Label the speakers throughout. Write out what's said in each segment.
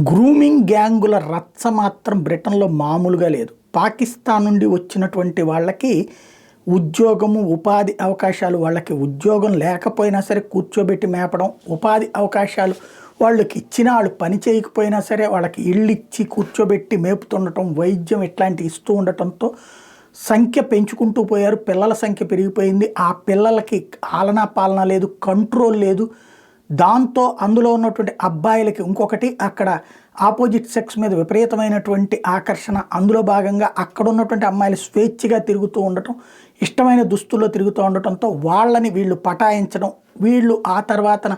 Speaker 1: Grooming గ్యాంగుల రచ్చ మాత్రం బ్రిటన్లో మామూలుగా లేదు. పాకిస్తాన్ నుండి వచ్చినటువంటి వాళ్ళకి ఉద్యోగము, ఉపాధి అవకాశాలు, వాళ్ళకి ఉద్యోగం లేకపోయినా సరే కూర్చోబెట్టి మేపడం, ఉపాధి అవకాశాలు వాళ్ళకి ఇచ్చిన వాళ్ళు పని చేయకపోయినా సరే వాళ్ళకి ఇళ్ళు ఇచ్చి కూర్చోబెట్టి మేపుతుండటం, వైద్యం ఇట్లాంటివి ఇస్తూ ఉండటంతో సంఖ్య పెంచుకుంటూ పోయారు. పిల్లల సంఖ్య పెరిగిపోయింది. ఆ పిల్లలకి ఆలనా పాలన లేదు, కంట్రోల్ లేదు. దాంతో అందులో ఉన్నటువంటి అబ్బాయిలకి ఇంకొకటి అక్కడ ఆపోజిట్ సెక్స్ మీద విపరీతమైనటువంటి ఆకర్షణ. అందులో భాగంగా అక్కడ ఉన్నటువంటి అమ్మాయిలు స్వేచ్ఛగా తిరుగుతూ ఉండటం, ఇష్టమైన దుస్తుల్లో తిరుగుతూ ఉండటంతో వాళ్ళని వీళ్ళు పటాయించడం, వీళ్ళు ఆ తర్వాతన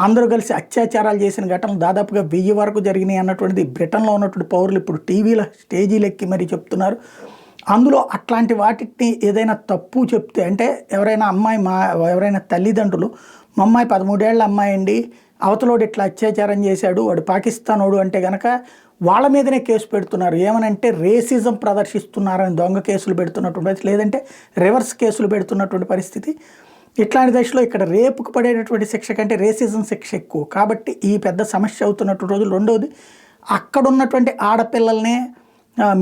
Speaker 1: అందరూ కలిసి అత్యాచారాలు చేసిన ఘటనలు దాదాపుగా 1000 వరకు జరిగినాయి అన్నటువంటిది బ్రిటన్లో ఉన్నటువంటి పౌరులు ఇప్పుడు టీవీల స్టేజీలెక్కి మరీ చెప్తున్నారు. అందులో అట్లాంటి వాటిని ఏదైనా తప్పు చెప్తే, అంటే ఎవరైనా అమ్మాయి ఎవరైనా తల్లిదండ్రులు మా అమ్మాయి 13 ఏళ్ల అమ్మాయి అండి, అవతలోడు ఇట్లా అత్యాచారం చేశాడు, వాడు పాకిస్తానోడు అంటే కనుక వాళ్ళ మీదనే కేసు పెడుతున్నారు. ఏమనంటే రేసిజం ప్రదర్శిస్తున్నారని దొంగ కేసులు పెడుతున్నటువంటి పరిస్థితి, లేదంటే రివర్స్ కేసులు పెడుతున్నటువంటి పరిస్థితి. ఇట్లాంటి దశలో ఇక్కడ రేపుకు పడేటటువంటి శిక్ష కంటే రేసిజం శిక్ష ఎక్కువ కాబట్టి ఈ పెద్ద సమస్య అవుతున్నటువంటి రోజులు. రెండవది, అక్కడ ఉన్నటువంటి ఆడపిల్లల్నే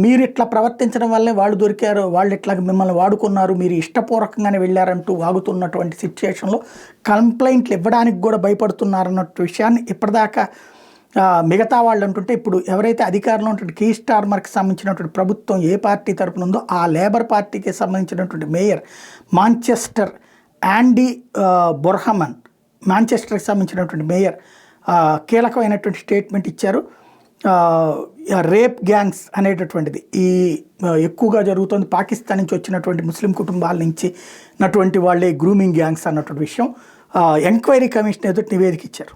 Speaker 1: మీరు ఇట్లా ప్రవర్తించడం వల్లే వాళ్ళు దొరికారు, వాళ్ళు ఇట్లా మిమ్మల్ని వాడుకున్నారు, మీరు ఇష్టపూర్వకంగానే వెళ్ళారంటూ వాగుతున్నటువంటి సిచ్యుయేషన్లో కంప్లైంట్లు ఇవ్వడానికి కూడా భయపడుతున్నారన్నట్టు విషయాన్ని ఇప్పటిదాకా మిగతా వాళ్ళు అంటుంటే, ఇప్పుడు ఎవరైతే అధికారంలో ఉన్నటువంటి కీ స్టార్మర్కి సంబంధించినటువంటి ప్రభుత్వం ఏ పార్టీ తరపున ఉందో ఆ లేబర్ పార్టీకి సంబంధించినటువంటి మేయర్ మాంచెస్టర్ యాండీ బొర్హమన్, మాంచెస్టర్కి సంబంధించినటువంటి మేయర్ కీలకమైనటువంటి స్టేట్మెంట్ ఇచ్చారు. రేప్ గ్యాంగ్స్ అనేటటువంటిది ఈ ఎక్కువగా జరుగుతుంది, పాకిస్తాన్ నుంచి వచ్చినటువంటి ముస్లిం కుటుంబాల నుంచి వాళ్ళే గ్రూమింగ్ గ్యాంగ్స్ అన్నటువంటి విషయం ఎంక్వైరీ కమిషన్ ఎదుటి నివేదిక ఇచ్చారు.